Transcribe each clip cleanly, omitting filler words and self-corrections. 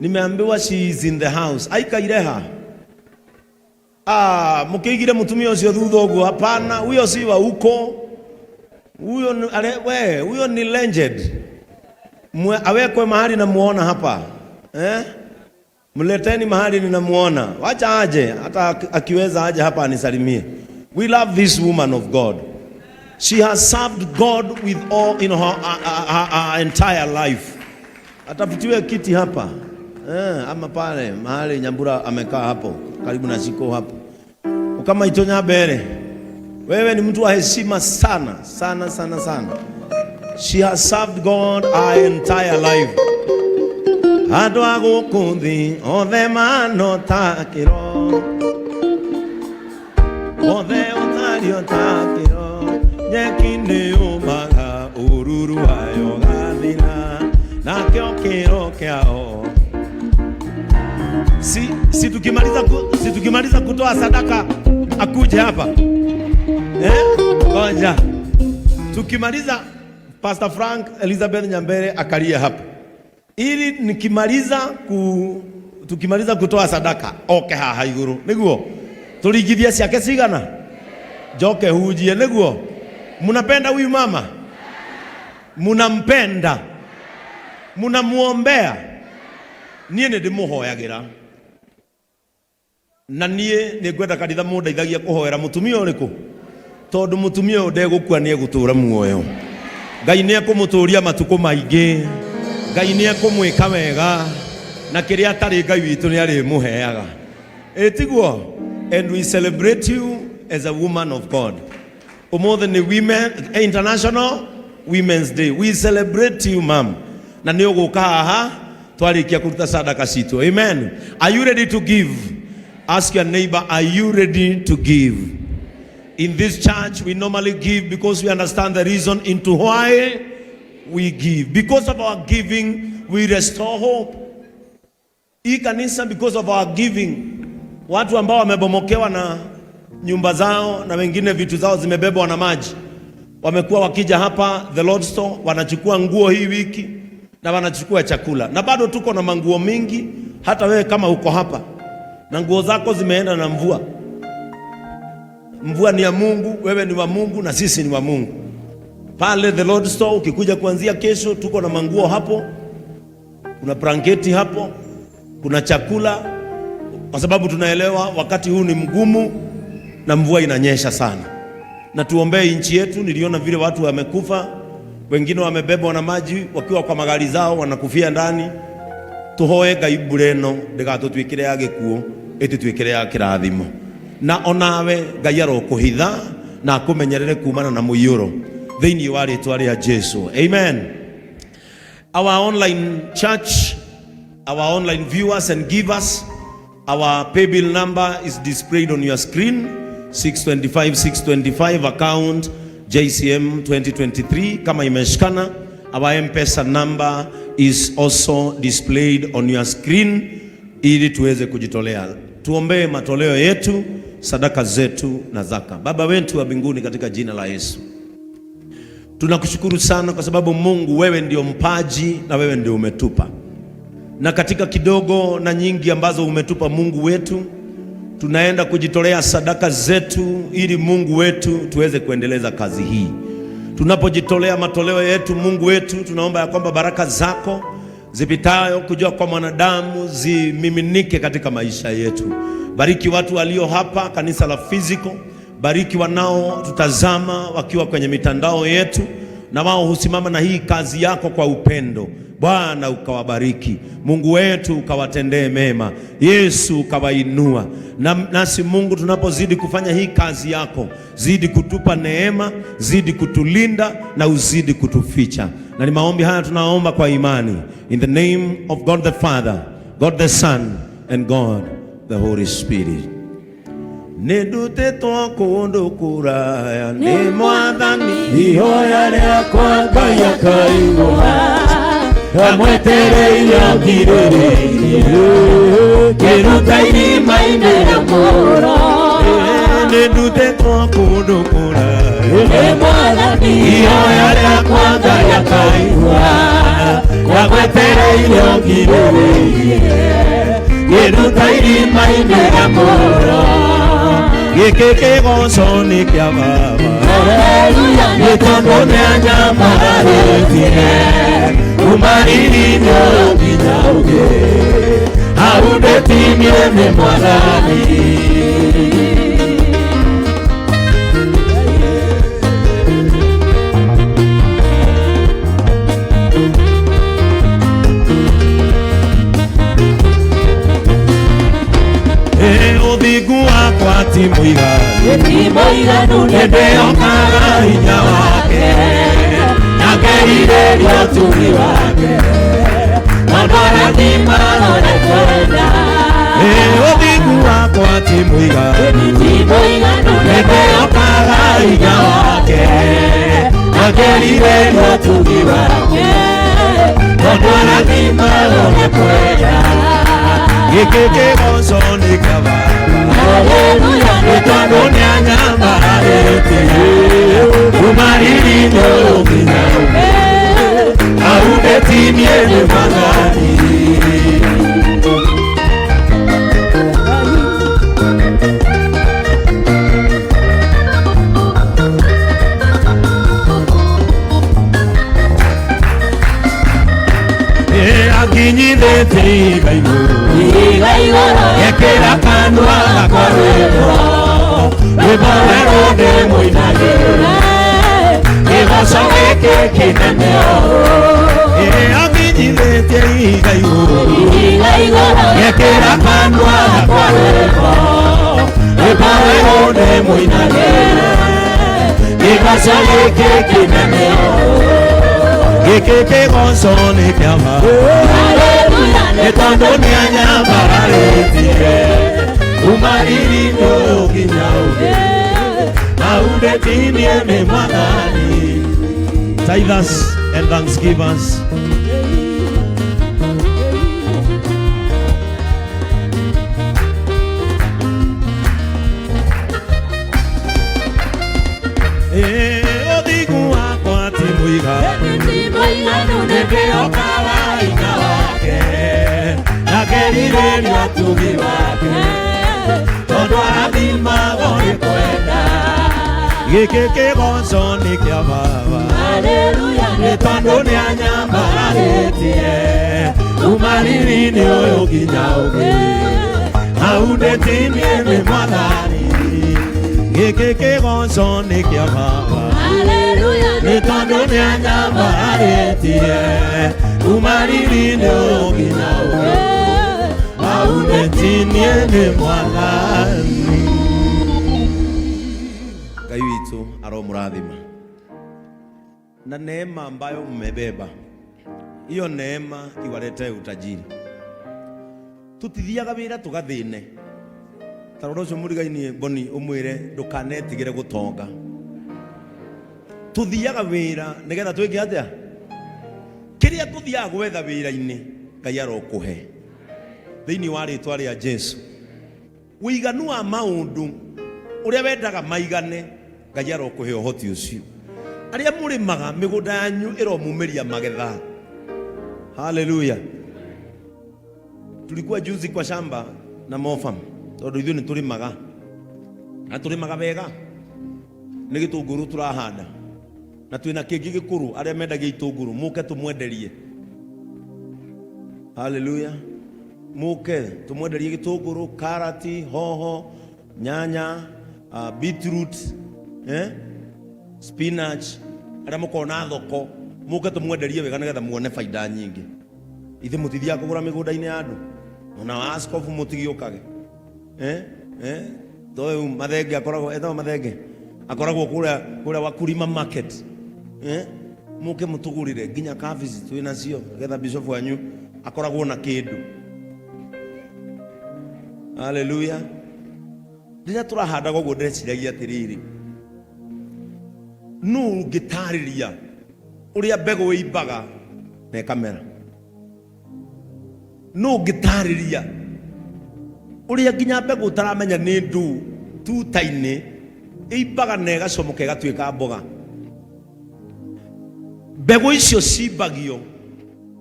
Nimeambiwa she is in the house. Aikaireha. Mukigire mutumia ucio thutha uguo. Hapana, huyo si wa huko. Huyo ni legend. Awekwe mahali namuona hapa. Mleteni mahali ninamuona. Wacha aje, hata akiweza aje hapa anisalimie. We love this woman of God. She has served God with all in her entire life. Atafutiwe kiti hapa. Ama pale mahali Nyambura amekaa hapo karibu na Shiko hapo. Kama Itonya Bere. Wewe ni mtu wa heshima sana. She has served God her entire life. Adwa gukuthi othe manotakiro. Othe otario takiro. Nyekinde umaga ururu ayo gathina. Na kiokiro kiao. Si tukimaliza kutoa sadaka akuje hapa. Ngoja. Tukimaliza Pastor Frank Elizabeth Nyambere akalie hapa. Ili tukimaliza kutoa sadaka oke haha iguru. Niguo. Tuligithia ciake cigana. Joke hujie niguo. Munapenda huyu mama? Munampenda? Munamuombea? Nie ndimuhoyagira. Na nie ningwenda kanitha mundeithagia kuhoera mutumia uriku. Tondu mutumia uyu ndegukua nie gutura muoyo. Ngai nie kumuturia matuko maingi. Ngai nie kumwika wega. Na kiria atari Ngai witu ni ari muheaga. Etiguo. And we celebrate you as a woman of God. More than the International Women's Day. We celebrate you, ma'am. Na ni uguka haha twarikia kuruta sadaka citu. Amen. Are you ready to give? Ask your neighbor, are you ready to give? In this church, we normally give because we understand the reason into why we give. Because of our giving, we restore hope. Hii kanisa, because of our giving, watu ambao wamebomokewa na nyumba zao na wengine vitu zao zimebebwa na maji, wamekuwa wakija hapa the Lord Store, wanachukua nguo hii wiki na wanachukua chakula. Na bado tuko na manguo mingi. Hata wewe kama uko hapa na nguo zako zimeenda na mvua. Mvua ni ya Mungu, wewe ni wa Mungu na sisi ni wa Mungu. Pale the Lord Store ukikuja kuanzia kesho tuko na manguo hapo. Kuna blanketi hapo. Kuna chakula. Kwa sababu tunaelewa wakati huu ni mgumu na mvua inanyesha sana. Na tuombee nchi yetu. Niliona vile watu wamekufa. Wengine wamebebwa na maji wakiwa kwa magari zao wanakufia ndani. Tuhoe Ngai bureno ndigatutwikire ya gikuo itutwikire ya kirathimo. Na onawe Ngai arokuhitha na akumenyerere kumana na muiyuro thiini wa ritwa ria Jesu. Amen. Our online church, our online viewers and givers, our pay bill number is displayed on your screen. 625 account JCM 2023 kama imeshikana. Our M-Pesa number is also displayed on your screen ili tuweze kujitolea. Tuombee matoleo yetu, sadaka zetu na zaka. Baba wetu wa mbinguni, katika jina la Yesu, tunakushukuru sana kwa sababu Mungu wewe ndio mpaji na wewe ndio umetupa. Na katika kidogo na nyingi ambazo umetupa Mungu wetu, tunaenda kujitolea sadaka zetu ili Mungu wetu tuweze kuendeleza kazi hii. Tunapojitolea matoleo yetu Mungu wetu, tunaomba ya kwamba baraka zako zipitayo kujua kwa mwanadamu zimiminike katika maisha yetu. Bariki watu walio hapa kanisa la physical. Bariki wanao tutazama wakiwa kwenye mitandao yetu, na wao husimama na hii kazi yako kwa upendo. Bwana ukawabariki. Mungu wetu ukawatendee mema. Yesu ukawainua. Nasi Mungu tunapozidi kufanya hii kazi yako, zidi kutupa neema, zidi kutulinda na uzidi kutuficha. Na ni maombi haya tunaomba kwa imani. In the name of God the Father, God the Son and God the Holy Spirit. Nedute to kundu kuraya ni mwathani ihoya riakwa Ngai akaigua amwetereire ngirĩrĩirie kĩruta irima-inĩ rĩa mũro nĩndutĩtwo kũndũ kũraya nĩ mwathani ihoya rĩakwa Ngai akaigua ndagwetereire ũkirĩrĩirie ngĩruta irima-inĩ rĩa muoyo gĩkĩ kĩgoco nĩ kĩa Baba nĩ tondũ nĩanyambarĩtie kuma riri-inĩ ũyũ nginya ũngĩ hau ndĩtinie nĩ Mwathani. Ũthingu wakwa ti mũiganu nĩndĩhokaga hinya wake na ngerirĩria ũtugi wake tondũ arathimagwo nĩ kwenda. Ũthingu wakwa ti mũiganu nĩndĩhokaga hinya wake na ngerirĩria ũtugi wake tondũ arathimagwo nĩ kwenda. Gĩkĩ kĩgoco nĩ kĩa Baba nĩ tondũ nĩanyambarĩtie kuma riri-inĩ ũyũ nginya ũngĩ hau ndĩtinie nĩ Mwathani. Akinyithĩtie iga igũrũ gekĩra kanua gakwa rwĩmbo rwerũ ndĩmũinagĩra kĩgoco gĩkĩ kĩnene ũũ. Akinyithĩtie iga igũrũ gekĩra kanua gakwa rwĩmbo rwerũ ndĩmũinagĩra kĩgoco gĩkĩ kĩnene ũũ. Gĩkĩ kĩgoco nĩ kĩa Baba nĩ tondũ nĩanyambarĩtie kuma riri-inĩ ũyũ nginya ũngĩ hau ndĩtinie nĩ Mwathani. Tithers and thanksgivers, ũthingu wakwa ti mũiganu nĩndĩhokaga hinya wake na ngerirĩria ũtugi wake tondũ arathimagwo nĩ kwenda. Gĩkĩ kĩgoco nĩ kĩa Baba nĩ tondũ nĩanyambarĩtie kuma riri-inĩ ũyũ nginya ũngĩ hau ndĩtinie nĩ Mwathani. Gĩkĩ kĩgoco nĩ kĩa Baba nĩ tondũ nĩanyambarĩtie kuma riri-inĩ ũyũ nginya ũngĩ hau ndĩtinie nĩ Mwathani. Ngai witũ aromũrathima na neema ambayo mmebeba, hiyo neema iwalete utajiri. Tutithiaga wĩra tũgathĩne. Tarora ũcio mũrigaini Boni ũmwĩre ndũkanetigĩre gũtonga. Tuthiaga wĩra nĩgetha twĩke atĩa? Kĩrĩa tũthiaga gwetha wĩra-inĩ Ngai arokũhe thĩinĩ wa rĩtwa rĩa Jesu. Ũiganu wa maũndũ ũrĩa wendaga maigane Ngai arokũhe ũhoti ũcio. Arĩa mũrĩmaga mĩgũnda yanyu ĩromumĩria magetha. Haleluya. Tulikuwa juzi kwa shamba na Mofam tondũ ithuĩ nĩ tũrĩmaga na tũrĩmaga wega nĩ gĩtũngũrũ tũrahanda na twĩna kĩngĩ gĩkũrũ arĩa mendagia itũngũrũ mũke tũmwenderie. Haleluya. Mũke tũmwenderie gĩtũngũrũ, karati, hoho, nyanya, beetroot, spinach, arĩa mũkona thoko mũke tũmwenderie wega nĩgetha muone faida nyingĩ. Ithe mũtithiaga kũgũra mĩgũnda-inĩ ya andũ ona askofu mũtigĩũkage. Toyo mathenge akoragwo etho mathenge akoragwo kũrĩa Wakulima market. Mũke mũtũgũrĩre nginya kabici twĩna cio getha bishop wanyu akoragwo na kĩndũ. Haleluya. Rĩrĩa tũrahanda ũguo ndĩreciragia atĩrĩrĩ, nũ ngĩtarĩria ũrĩa mbegũ ĩimbaga na ĩkamera? Nũ ngĩtarĩria ũrĩa nginya mbegũ ũtaramenya nĩ ndu tuta-inĩ ĩimbaga na ĩgacomoka ĩgatuĩka mboga? Mbegũ icio cimbagio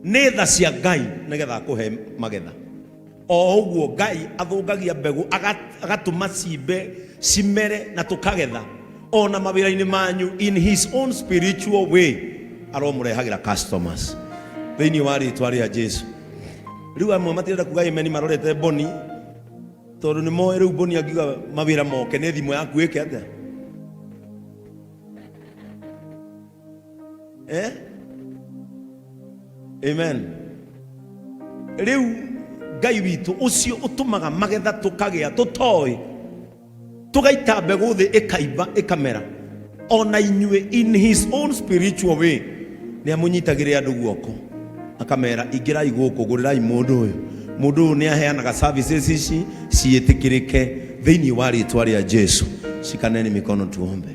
nĩ tha cia Ngai nĩgetha akũhe magetha. O ũguo Ngai athũngagia mbegũ agatũma ciimbe cimere na tũkagetha. Ona mawĩra-inĩ manyu in his own spiritual way aromũrehagĩra customers thĩinĩ wa rĩtwa rĩa Jesu. Rĩu amwe matirenda kuga amen marorete Boni tondũ nĩ moĩ rĩu Boni angiuga mawĩra moke nĩ thimũ yaku ĩke atĩa? Amen. Rĩu Ngai witũ ũcio ũtũmaga magetha tũkagĩa tũtoĩ, tũgaita mbegũ thĩ ĩkaimba ĩkamera. Ona inyuĩ in his own spiritual way nĩ amũnyitagĩrĩra andũ guoko akamera ingĩrai gũkũ gũrĩrai mũndũ ũyũ nĩ aheanaga services ici ciĩtĩkĩrĩke thĩinĩ wa rĩtwa rĩa Jesu. Shikaneni mikono tuombe.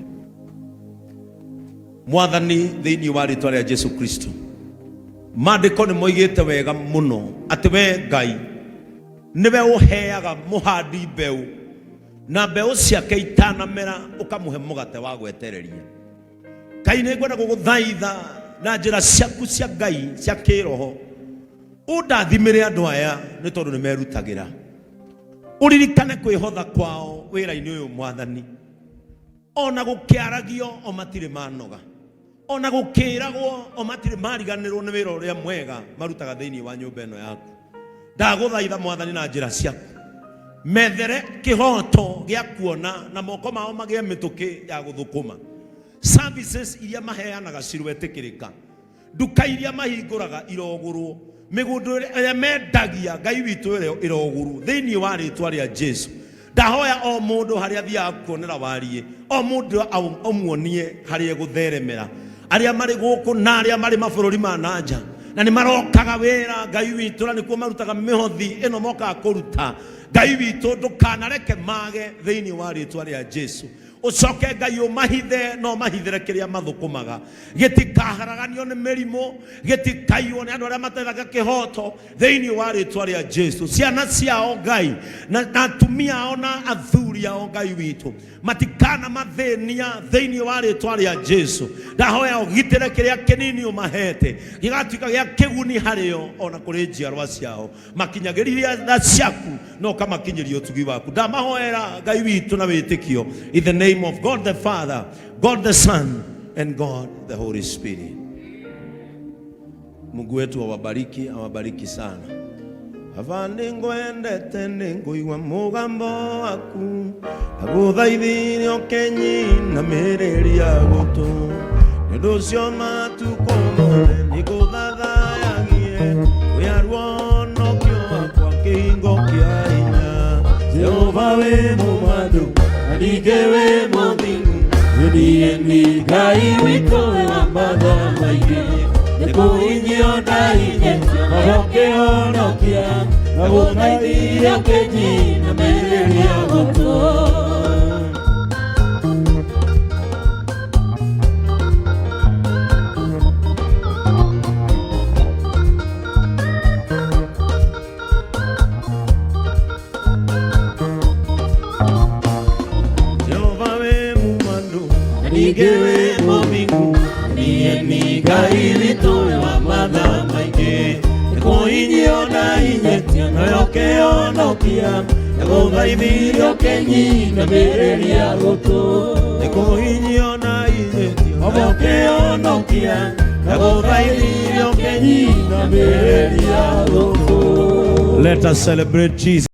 Mwathani thĩinĩ wa rĩtwa rĩa Jesu Kristo, maandĩko nĩ moigĩte wega mũno atĩ we Ngai nĩwe ũheaga mũhandi mbeũ na mbeũ ciake itanamera ũkamũhe mũgate wa gwetereria. Ngai nĩ ngwenda gũgũthaitha na njĩra ciaku cia Ngai cia kĩroho ũndathimĩre andũ aya nĩ tondũ nĩ merutagĩra. Ũririkane kwĩhotha kwao wĩra-inĩ ũyũ Mwathani. Ona gũkĩaragio o matirĩ manoga, ona gũkĩragwo o matirĩ mariganĩrwo nĩ wĩra ũrĩa mwega marutaga thĩinĩ wa nyũmba ĩno yaku. Ndagũthaitha Mwathani na njĩra ciaku methere kĩhoto gĩa kuona na moko mao magĩe mĩtũkĩ ya gũthũkũma. Services iria maheanaga cirwetĩkĩrĩka, nduka iria mahingũraga irogũrwo, mĩgũnda ĩrĩa mendagia Ngai witũ ĩrogũrwo thĩinĩ wa rĩtwa rĩa Jesu. Ndahoya o mũndũ harĩa athiaga kuonera wariĩ, o mũndũ amuonie harĩa gũtheremera, arĩa marĩ gũkũ na arĩa marĩ mabũrũri ma nanja na nĩ marokaga wĩra Ngai witũ na nĩkuo marutaga mĩhothi ĩno mokaga kũruta. Ngai witũ ndũkanareke mage thĩinĩ wa rĩtwa rĩa Jesu. Ucoke Ngai ũmahithe no mahithĩre kĩrĩa mathũkũmaga, gĩtikaharaganio nĩ mĩrimũ, gĩtikaiyo nĩ andũ arĩa matethaga kĩhoto thĩinĩ wa rĩtwa rĩa Jesu. Ciana ciao Ngai na atumia ao na athuri ao Ngai witũ matikana mathĩnia thĩinĩ wa rĩtwa rĩa Jesu. Ndahoya ũgitĩre kĩrĩa kĩnini ũmahete gĩgatuĩka gĩa kĩguni harĩo ona kũrĩ njiarwa ciao, makinyagĩrĩria tha ciaku no kamakinyĩria ũtugi waku. Ndamahoera Ngai witũ na wĩtĩkio in the name of God the Father, God the Son, and God the Holy Spirit. Mungu wetu awabariki sana. Avande ngwendete nĩngũigua mũgambo waku, agũthaithire ũkenyi na mĩrĩria gũtũ, nĩ ũndũ ũcio matukũ mothe nĩngũthathayagie, wĩaruonokio wakwa kĩhingo kĩa hinya. Jehova wĩ mũmandũ ningĩ wĩ mũthingu, niĩ Ngai witũ wa mathaa maingĩ, nĩkũhinyio ndahinyĩtio no ũkĩhonokia, na gũthaithire ũkenyi na mĩrĩria gũtũ. Nigewe momingu, niye Ngai witũ wa mathaa maingĩ, nĩkũhinyio ndahinyĩtio no ũkĩhonokia, na gũthaithire ũkenyi na mĩrĩria gũtũ. Nĩkũhinyio ndahinyĩtio no ũkĩhonokia, na gũthaithire ũkenyi na mĩrĩria gũtũ. Let us celebrate Jesus.